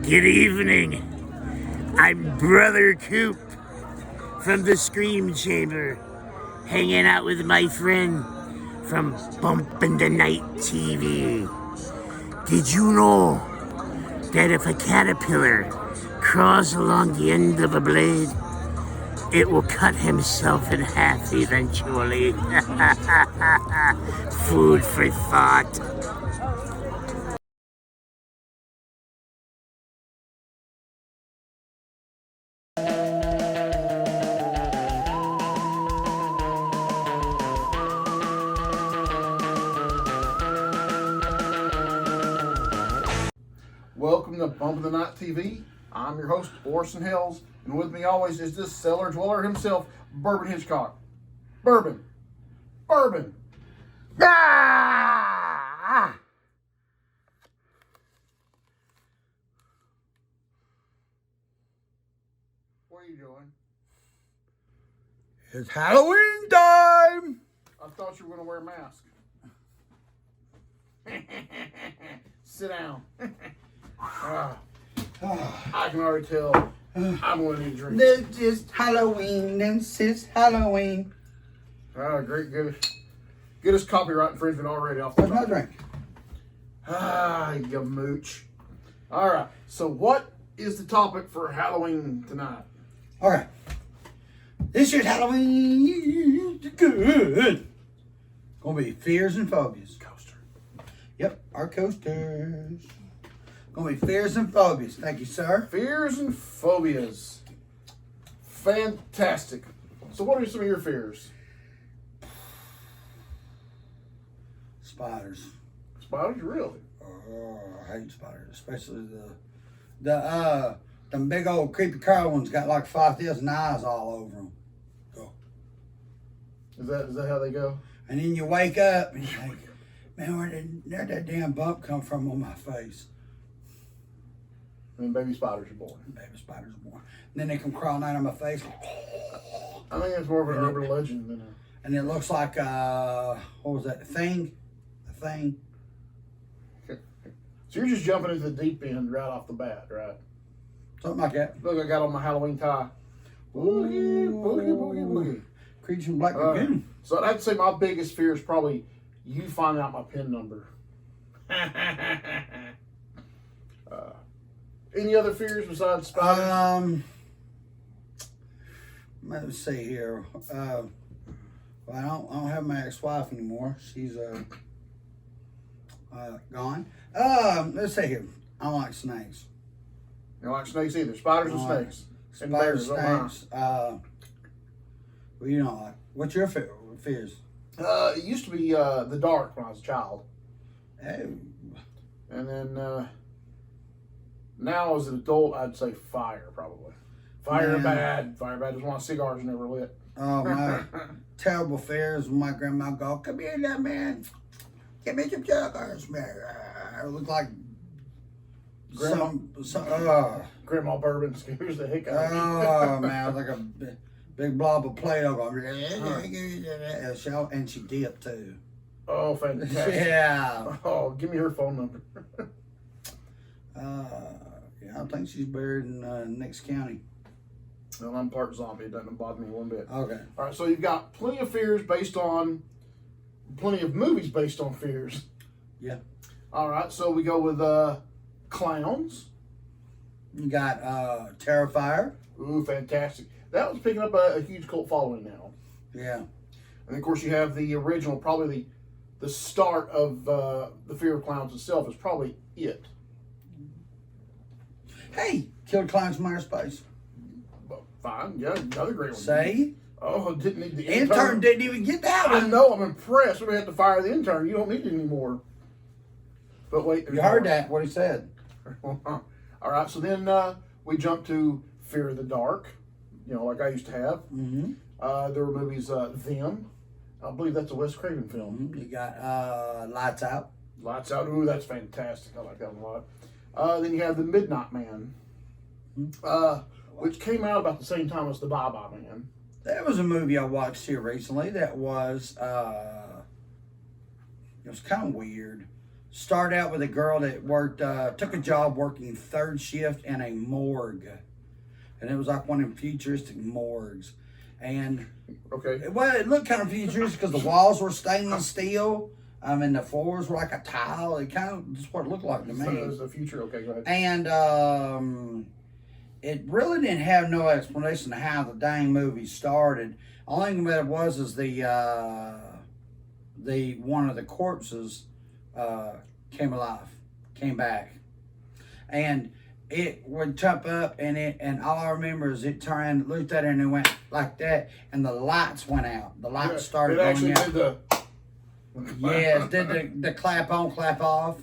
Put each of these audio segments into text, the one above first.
Good evening. I'm Brother Coop from the Scream Chamber, hanging out with my friend from Bumpin' the Night TV. Did you know that if a caterpillar crawls along the end of a blade, it will cut himself in half eventually? Food for thought. Welcome to Bumpin' the Night TV. I'm your host, Orson Hells, and with me always is this cellar dweller himself, Bourbon Hitchcock. Bourbon. Bourbon. Ah! What are you doing? It's Halloween time! I thought you were going to wear a mask. Sit down. I can already tell I'm going to need a drink. This is Halloween. This is Halloween. Great. Get us copyright infringement already off the What's my top. drink? You mooch. All right. So what is the topic for Halloween tonight? All right. This year's Halloween good. Gonna be fears and phobias. Coaster. Yep, our coasters. Gonna be fears and phobias. Thank you, sir. Fears and phobias. Fantastic. So what are some of your fears? Spiders. Spiders, really? Oh, I hate spiders, especially them big old creepy crawly ones got like 5,000 eyes all over them. Go. Is that how they go? And then you wake up and you think, man, where'd that damn bump come from on my face? And baby spiders are born. Baby spiders are born. And then they come crawling out of my face. I think it's more of an urban legend than a... And it looks like, what was that, The Thing? So you're just jumping into the deep end right off the bat, right? Something like that. Look, I got on my Halloween tie. Boogie, boogie, boogie, boogie. Creatures from Black Lagoon. So I'd have to say my biggest fear is probably you finding out my PIN number. Any other fears besides spiders? Let me see here. Well, I don't have my ex-wife anymore. She's gone. Let's see here. I don't like snakes. You don't like snakes either. Spiders and snakes. And bears, Spiders, snakes. Well, you don't like. What's your fears? It used to be the dark when I was a child. Oh. And then now as an adult, I'd say fire probably. Fire bad. Fire bad is one of cigars never lit. Oh, my terrible fears when my grandma go, come here now, man. Give me some cigars, man. I look like Grandma Bourbon scares the heck out of me. Oh, man, I was like a big blob of Play-Doh going, and she dipped too. Oh, fantastic. Yeah. Oh, give me her phone number. Yeah, I think she's buried in next county. Well, I'm part zombie. It doesn't bother me one bit. Okay. All right, so you've got plenty of movies based on fears. Yeah. All right, so we go with clowns. You got Terrifier. Ooh, fantastic. That was picking up a huge cult following now. Yeah. And of course, you have the original, probably the start of the fear of clowns itself is probably it. Hey, Killed Clowns from Outer Space. Well, fine, yeah, another great one. Say? Oh, didn't need the Intern didn't even get that I one. know, I'm impressed. We have to fire the intern. You don't need it anymore. But wait, You heard that, what he said. All right, so then we jump to Fear of the Dark, like I used to have. Mm-hmm. There were movies, Them. I believe that's a Wes Craven film. You got Lights Out. Lights Out. Ooh, that's fantastic. I like that one a lot. Then you have The Midnight Man, which came out about the same time as The Bye-Bye Man. There was a movie I watched here recently that was, it was kind of weird. Started out with a girl that worked, took a job working third shift in a morgue. And it was like one of them futuristic morgues. And Okay. it looked kind of futuristic because the walls were stainless steel. And the floors were like a tile. It kind of just what it looked like to me. So it was the future. Okay, go ahead. And it really didn't have no explanation of how the dang movie started. Only thing about it was is the one of the corpses came alive, came back, and it would jump up and all I remember is it turned, looked at it and it went like that, and the lights went out. The lights started going out. Did the Yes, did the clap on, clap off.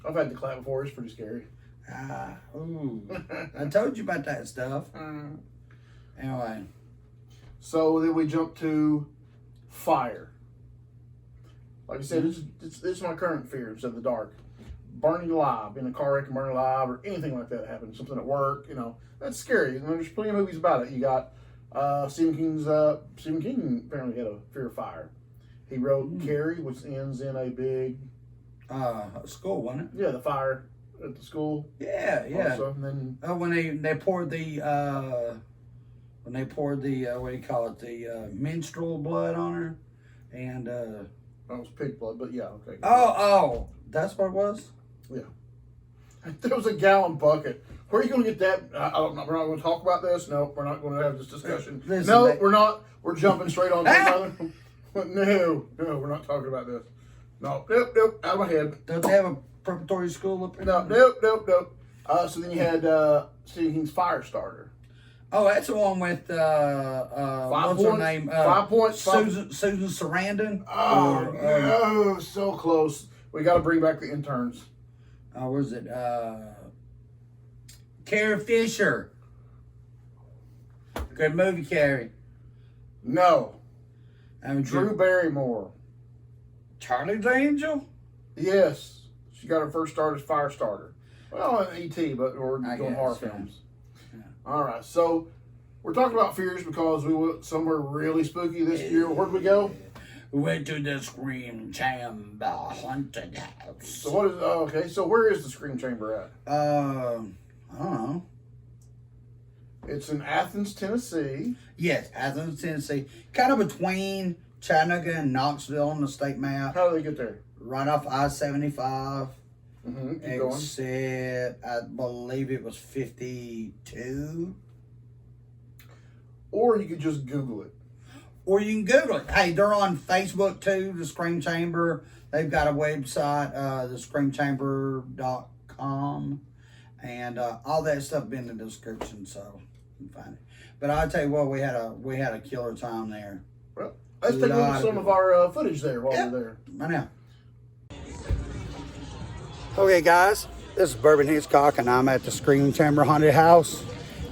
I've had the clap before. It's pretty scary. Ooh. I told you about that stuff. Anyway. So then we jump to fire. Like I said, it's my current fear instead of the dark. Burning alive in a car wreck and burning alive or anything like that happens. Something at work, that's scary. And there's plenty of movies about it. You got Stephen King apparently had a fear of fire. He wrote Carrie, which ends in a big school, wasn't it? Yeah, the fire at the school. Yeah. Also, and then when they poured the what do you call it, the menstrual blood on her, and that was pig blood, but yeah, okay. Oh, that's what it was. Yeah, there was a gallon bucket. Where are you going to get that? I don't know. We're not going to talk about this. No, we're not going to have this discussion. We're not. We're jumping straight on to another. No, we're not talking about this. No, nope, out of my head. Don't they have a preparatory school up there? Nope. So then you had Stephen King's Firestarter. Oh, that's the one with what's her name? 5 points. Susan Sarandon. Oh, so close. We got to bring back the interns. Was it Carrie Fisher? Good movie, Carrie. No. Drew Barrymore. Charlie's Angel? Yes. She got her first start as Firestarter. Well, in E.T., but we're doing horror films. Yeah. All right. So we're talking about fears because we went somewhere really spooky this year. Where'd we go? We went to the Scream Chamber haunted house. So what is? Okay. So where is the Scream Chamber at? I don't know. It's in Athens, Tennessee. Yes, Athens, Tennessee. Kind of between Chattanooga and Knoxville on the state map. How do they get there? Right off I-75. Keep going. Except, I believe it was 52. Or you could just Google it. Or you can Google it. Hey, they're on Facebook too, the Scream Chamber. They've got a website, thescreamchamber.com. And all that stuff been in the description, so you can find it. But I'll tell you what, we had a killer time there. Well, let's take a look at some of our footage there while we're there. Right now. Okay, guys, this is Bourbon Hitchcock, and I'm at the Scream Chamber Haunted House.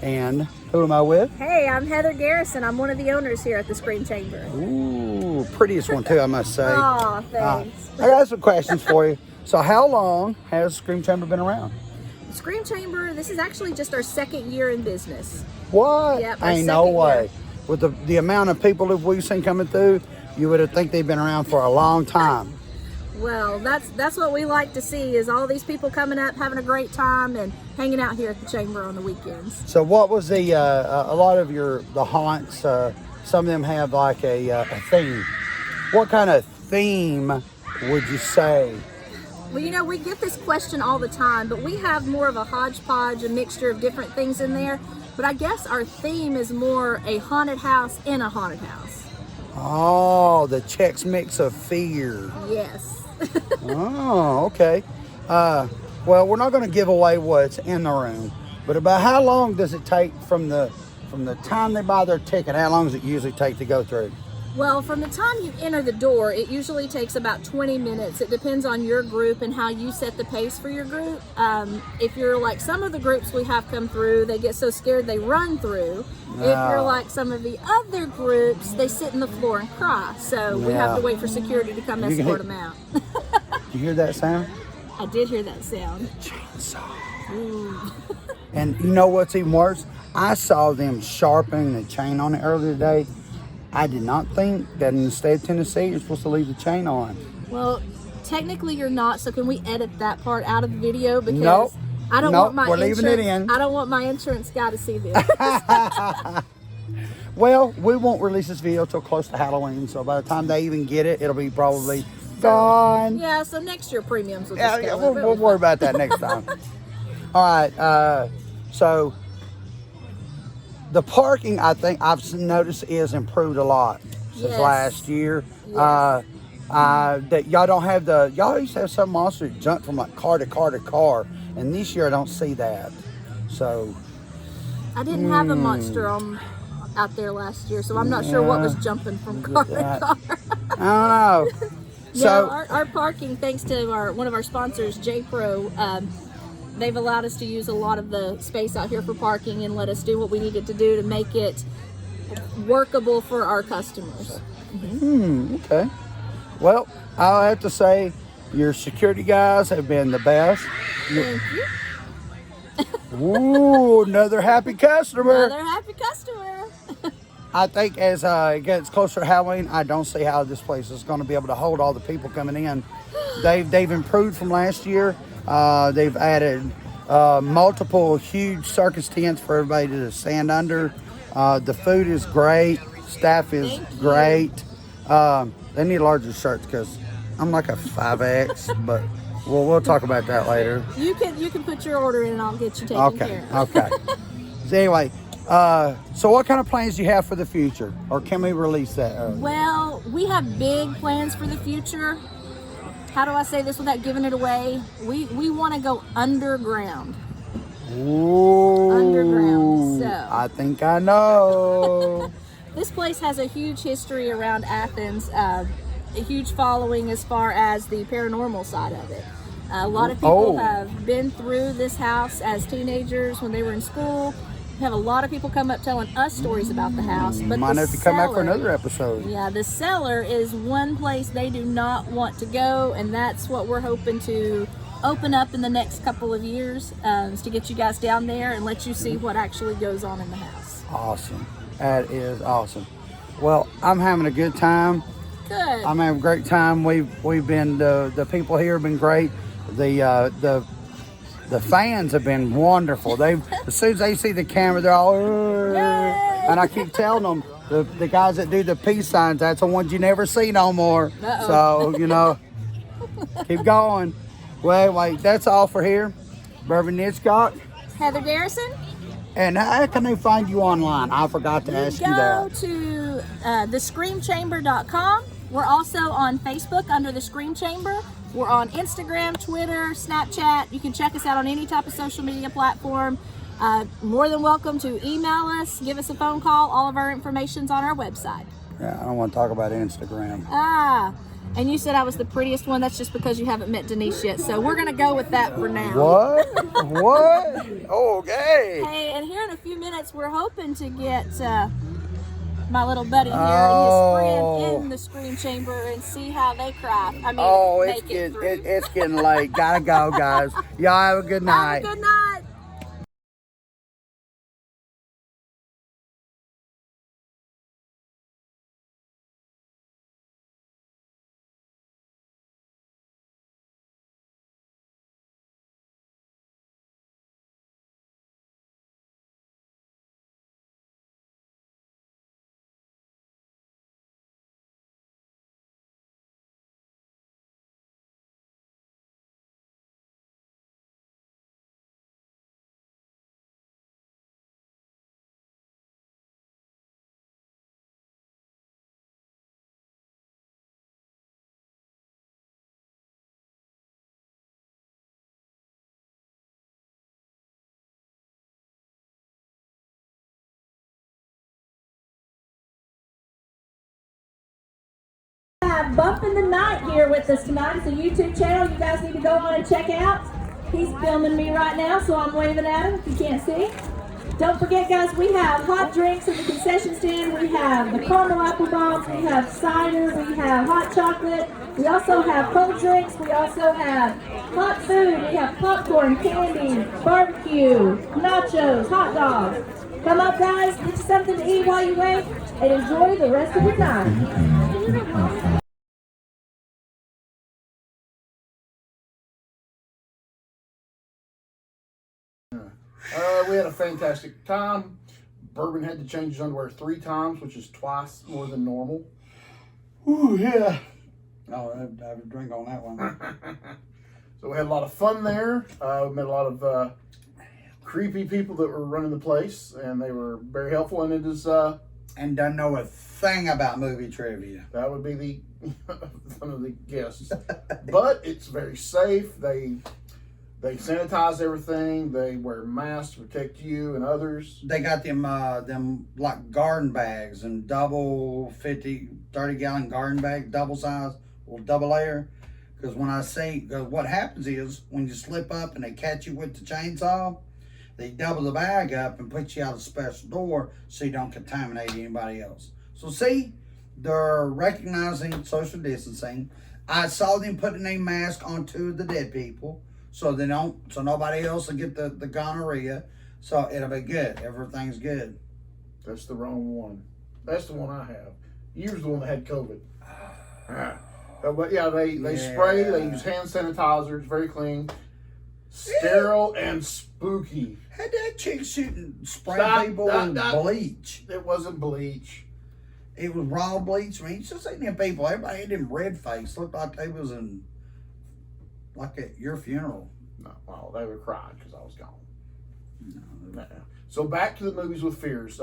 And who am I with? Hey, I'm Heather Garrison. I'm one of the owners here at the Scream Chamber. Ooh, prettiest one too, I must say. Aw, thanks. I got some questions for you. So how long has Scream Chamber been around? Scream Chamber, this is actually just our second year in business. What? Yep, Ain't no way. With the amount of people that we've seen coming through, you would have think they've been around for a long time. Well, that's what we like to see, is all these people coming up, having a great time, and hanging out here at the Chamber on the weekends. So what was a lot of the haunts, some of them have like a theme. What kind of theme would you say? Well, we get this question all the time, but we have more of a hodgepodge, a mixture of different things in there. But I guess our theme is more a haunted house in a haunted house. Oh, the Chex Mix of fear. Yes. Oh, okay. Well, we're not going to give away what's in the room, but about how long does it take from the time they buy their ticket? How long does it usually take to go through? Well, from the time you enter the door, it usually takes about 20 minutes. It depends on your group and how you set the pace for your group. If you're like some of the groups we have come through, they get so scared they run through. If you're like some of the other groups, they sit in the floor and cry. So we have to wait for security to come escort them out. You hear that sound? I did hear that sound. Chainsaw. Ooh. And you know what's even worse? I saw them sharpening the chain on it earlier today. I did not think that in the state of Tennessee you're supposed to leave the chain on. Well, technically you're not, so can we edit that part out of the video? Because Nope. I don't Nope, want my we're leaving it in. I don't want my insurance guy to see this. Well, we won't release this video till close to Halloween, so by the time they even get it, it'll be probably gone. Yeah, so next year premiums will Yeah, just go we'll, up. we'll worry about that next time. All right, so the parking, I think I've noticed is improved a lot since Yes. last year. Yes. That y'all don't have y'all used to have some monster that jump from like car to car to car, and this year I don't see that. So I didn't have a monster out there last year, so I'm not sure what was jumping from car to car. I don't know. So our parking, thanks to one of our sponsors, J-Pro, they've allowed us to use a lot of the space out here for parking and let us do what we needed to do to make it workable for our customers. okay. Well, I'll have to say your security guys have been the best. Thank you. Ooh, another happy customer. Another happy customer. I think as it gets closer to Halloween, I don't see how this place is going to be able to hold all the people coming in. They've improved from last year. They've added multiple huge circus tents for everybody to stand under. The food is great. Staff is great. They need larger shirts because I'm like a 5X, but we'll talk about that later. You can put your order in and I'll get you taken care of. Okay. So anyway, so what kind of plans do you have for the future, or can we release that? Well, we have big plans for the future. How do I say this without giving it away? We want to go underground. Ooh, Underground, so. I think I know. This place has a huge history around Athens, a huge following as far as the paranormal side of it. A lot of people have been through this house as teenagers when they were in school. We have a lot of people come up telling us stories about the house. But Might the have to come back for cellar- another episode. Yeah, the cellar is one place they do not want to go, and that's what we're hoping to open up in the next couple of years, is to get you guys down there and let you see what actually goes on in the house. Awesome. That is awesome. Well, I'm having a good time. Good. I'm having a great time. We've been the people here have been great. The fans have been wonderful. As soon as they see the camera, they're all, Yay! and I keep telling them the guys that do the peace signs, that's the ones you never see no more. Uh-oh. So keep going. Well, wait, that's all for here. Bourbon Hitchcock. Heather Garrison. And how can they find you online? I forgot to ask you Go that. to thescreamchamber.com. We're also on Facebook under The Scream Chamber. We're on Instagram, Twitter, Snapchat. You can check us out on any type of social media platform. More than welcome to email us, give us a phone call. All of our information's on our website. Yeah, I don't want to talk about Instagram. And you said I was the prettiest one. That's just because you haven't met Denise yet. So we're going to go with that for now. What? What? Okay. Hey, and here in a few minutes, we're hoping to get my little buddy here Oh. and his friend in the Scream Chamber and see how they craft. I mean, It's make it through. it's getting late. Gotta go, guys. Y'all have a good night. Have a good night. Have Bump in the Night here with us tonight. It's a YouTube channel you guys need to go on and check out. He's filming me right now, so I'm waving at him if you can't see. Don't forget, guys, we have hot drinks in the concession stand. We have the caramel apple bombs. We have cider. We have hot chocolate. We also have cold drinks. We also have hot food. We have popcorn, candy, barbecue, nachos, hot dogs. Come up, guys, get you something to eat while you wait, and enjoy the rest of your night. we had a fantastic time. Bourbon had to change his underwear 3 times, which is twice more than normal. Ooh, yeah. Oh, I have a drink on that one. So we had a lot of fun there. We met a lot of creepy people that were running the place, and they were very helpful. And it is And don't know a thing about movie trivia. that would be the one of the guests, but it's very safe. They sanitize everything. They wear masks to protect you and others. They got them like garden bags and double 30-gallon garden bag, double size, or double layer. Because when I say, what happens is when you slip up and they catch you with the chainsaw, they double the bag up and put you out a special door so you don't contaminate anybody else. So see, they're recognizing social distancing. I saw them putting a mask on 2 of the dead people so nobody else will get the gonorrhea. So it'll be good. Everything's good. That's the wrong one. That's the one I have. You're the one that had COVID. But yeah, they spray. They use hand sanitizer. It's very clean, sterile, and spooky. Had that chick spray Stop, people with bleach. It wasn't bleach. It was raw bleach. I mean, you just seen them people. Everybody had them red face. Looked like they was like at your funeral. No, well, they were crying because I was gone. No. So back to the movies with fears.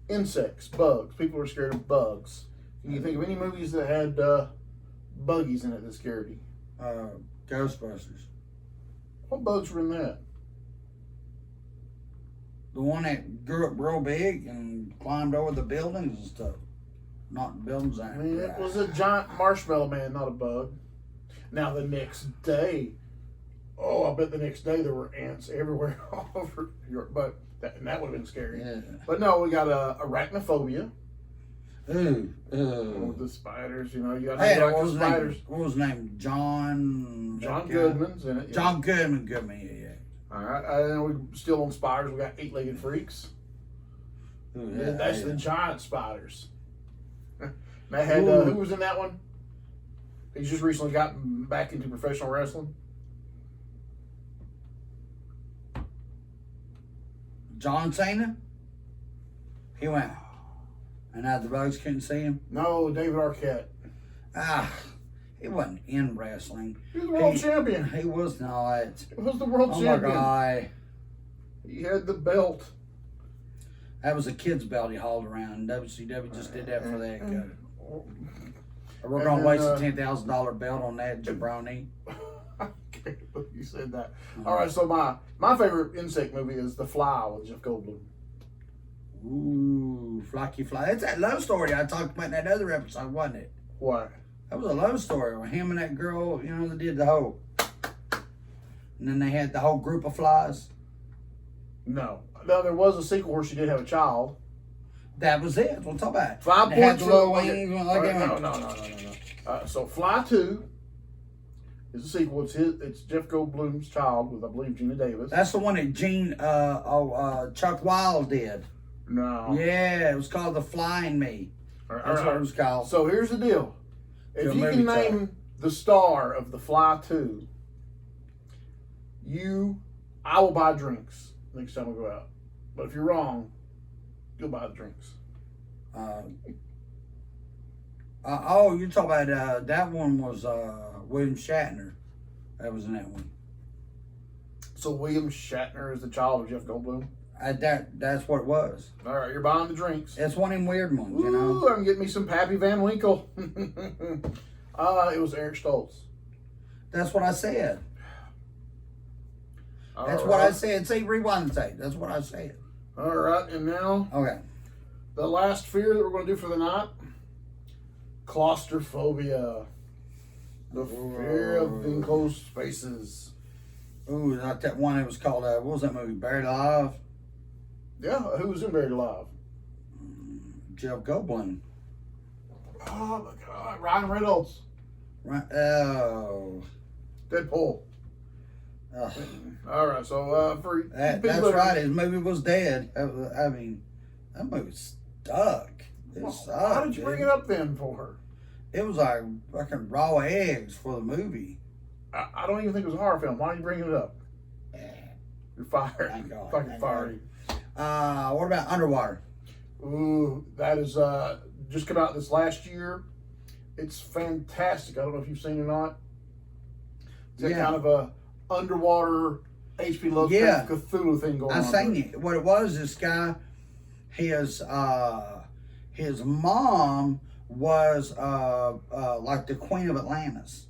Insects, bugs. People are scared of bugs. Can you think of any movies that had buggies in it that scared you? Ghostbusters. What bugs were in that? The one that grew up real big and climbed over the buildings and stuff. Not buildings. I mean, it was a giant marshmallow man, not a bug. Now the next day, I bet the next day there were ants everywhere all over Europe. But that would have been scary. Yeah. But no, we got arachnophobia. Ooh. With the spiders, you got Hey, like what the was spiders. what was his name? John Goodman's in it. Yeah. John Goodman, yeah. All right, and we still on spiders. We got 8-legged freaks. Ooh, That's the giant spiders. They had who was in that one? He's just recently gotten back into professional wrestling. John Cena. He went, and now the bugs couldn't see him. No, David Arquette. He wasn't in wrestling. He was the world champion. He was not. He was the world Oh champion. my God. He had the belt. That was a kid's belt he hauled around. WCW just did that for that guy. We're going to waste a $10,000 belt on that jabroni. I can't believe you said that. All right, so my favorite insect movie is The Fly with Jeff Goldblum. Ooh, Flocky Fly. That's that love story I talked about in that other episode, wasn't it? What? That was a love story with him and that girl, they did the whole. And then they had the whole group of flies. No, there was a sequel where she did have a child. That was it. We'll talk about it. 5.2. They had the little Okay. wings. No. So Fly 2 is a sequel. It's Jeff Goldblum's child with, I believe, Gina Davis. That's the one that Chuck Wild did. No. Yeah, it was called The Flying Me. That's what it was called. So here's the deal. If you can name the star of The Fly 2, I will buy drinks next time we go out. But if you're wrong, you'll buy the drinks. You're talking about that one was William Shatner. That was in that one. So William Shatner is the child of Jeff Goldblum? That's what it was. All right, you're buying the drinks. It's one of them weird ones, Ooh, I'm getting me some Pappy Van Winkle. It was Eric Stoltz. That's what I said. That's All what I right. said. See, rewind and say. That's what I said. All right, and now Okay. the last fear that we're going to do for the night: claustrophobia. The fear of enclosed spaces. Ooh, like that one that was called, what was that movie? Buried Alive? Yeah, who was in Buried Alive? Jeff Goldblum. Oh my God, Ryan Reynolds. Right. Oh. Deadpool. Ugh. All right, so for That's people right. His movie was dead. I mean, that movie stuck. It sucked. How did you bring it up then for her? It was like fucking raw eggs for the movie. I don't even think it was a horror film. Why are you bringing it up? You're fired. Thank God. Fucking Thank fired. What about underwater? Ooh, that is just come out this last year. It's fantastic. I don't know if you've seen it or not. It's got kind of a underwater H.P. Lovecraft Cthulhu thing going on. I've seen it. What it was, this guy, his mom was like the Queen of Atlantis.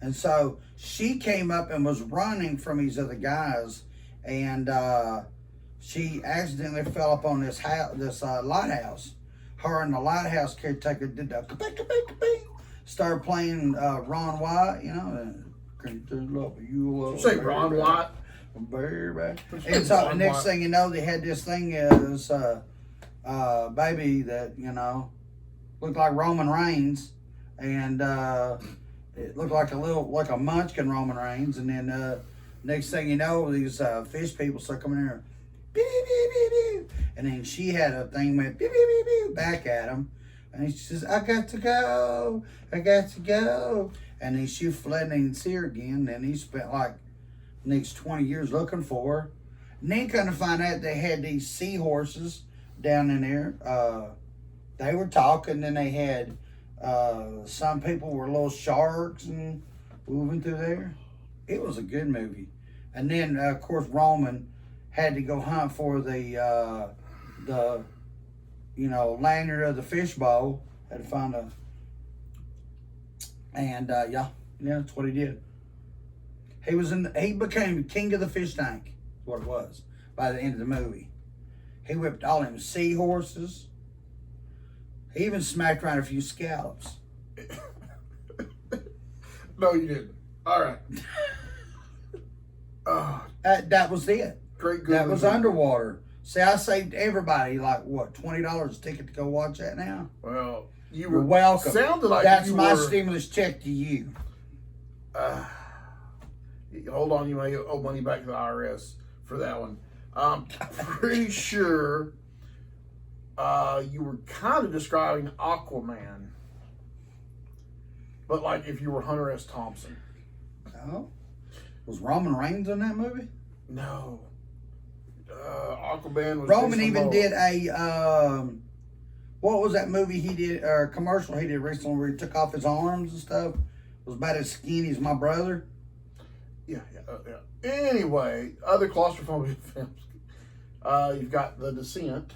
And so she came up and was running from these other guys, and she accidentally fell up on this lighthouse. Her and the lighthouse caretaker did the started playing Ron White, you know. You say Ron White? Baby. And so the next thing you know, they had this thing is baby that, you know, looked like Roman Reigns, and it looked like a munchkin Roman Reigns, and then next thing you know, these fish people start coming in here, beep, beep, beep, beep. And then she had a thing went beep, beep, beep, beep, back at him, and she says, I got to go, and then she fled and didn't see her again. And he spent like the next 20 years looking for her, and then kind of find out they had these seahorses down in there. They were talking, and they had some people were little sharks and moving through there. It was a good movie. And then of course Roman had to go hunt for the lanyard of the fishbowl. Had to find that's what he did. He became king of the fish tank. Is what it was by the end of the movie. He whipped all them seahorses. He even smacked around a few scallops. No, you didn't. All right. That was it. Great. Good. That was underwater. See, I saved everybody like what, $20 a ticket to go watch that now. Well, you're welcome. Sounded like that's you my were, stimulus check to you. Hold on, you may owe money back to the IRS for that one. I'm pretty sure you were kind of describing Aquaman, but like if you were Hunter S. Thompson. Oh, was Roman Reigns in that movie? No. Aquaman was. Roman even did a what was that movie he did, or commercial he did recently where he took off his arms and stuff? It was about as skinny as my brother. Yeah. Anyway, other claustrophobia films. You've got The Descent.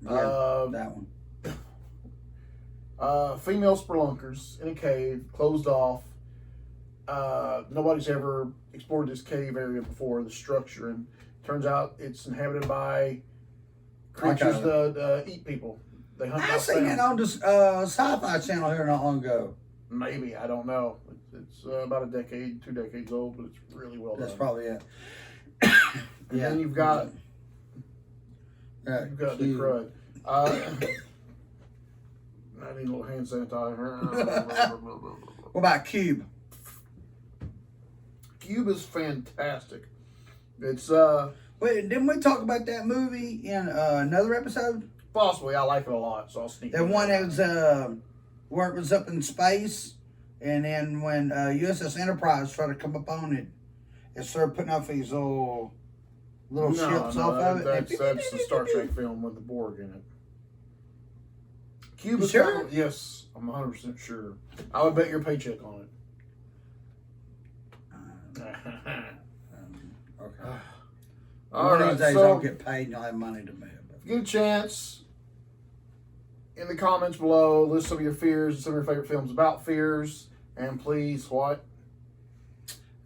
Yeah, that one. Female spelunkers in a cave, closed off. Nobody's ever explored this cave area before, the structure, and turns out it's inhabited by creatures that eat people. They hunt. I seen it on the Sci-Fi Channel here not long ago. Maybe, I don't know. It's about a decade, 2 decades old, but it's really well done. That's probably it. And then you've got the crud. I need a little hand sanitizer. What about Cube? Cube is fantastic. It's Wait, didn't we talk about that movie in another episode? possibly I like it a lot, so I'll sneak That it one in. that was where it was up in space, and then when USS Enterprise tried to come up on it, it started putting off these little ships off of it. That's the Star Trek film with the Borg in it. Cube is sure? kind of, yes, I'm 100% sure. I would bet your paycheck on it. Okay. All One right, of these days so I'll get paid and I'll have money to pay. get a chance in the comments below, list some of your fears and some of your favorite films about fears, and please what?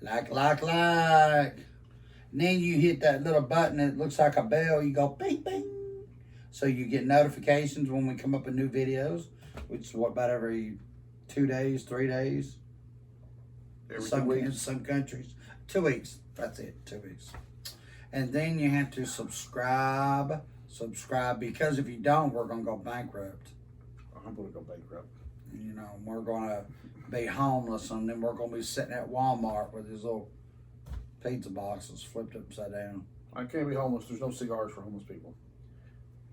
Like. And then you hit that little button that looks like a bell. You go bing, bing. So you get notifications when we come up with new videos, which is about every 2 days, 3 days. Every 2 weeks. In some countries. 2 weeks. That's it. 2 weeks. And then you have to subscribe, because if you don't, we're going to go bankrupt. I'm going to go bankrupt. You know, we're going to be homeless, and then we're going to be sitting at Walmart with these little pizza boxes flipped upside down. I can't be homeless. There's no cigars for homeless people.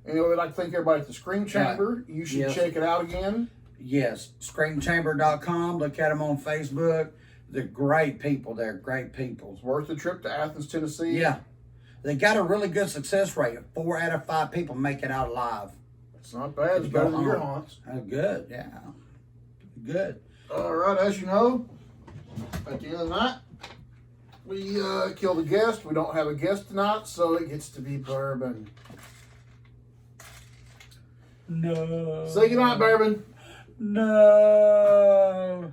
Anyway, I'd like to thank everybody at the Scream Chamber. You should check it out again. Yes, screamchamber.com. Look at them on Facebook. They're great people. They're great people. It's worth the trip to Athens, Tennessee. Yeah. They got a really good success rate. 4 out of 5 people make it out alive. It's not bad. It's better than your haunts. Good, yeah. Good. All right, as you know, at the end of the night, we killed a guest. We don't have a guest tonight, so it gets to be bourbon. No. Say goodnight, bourbon. No.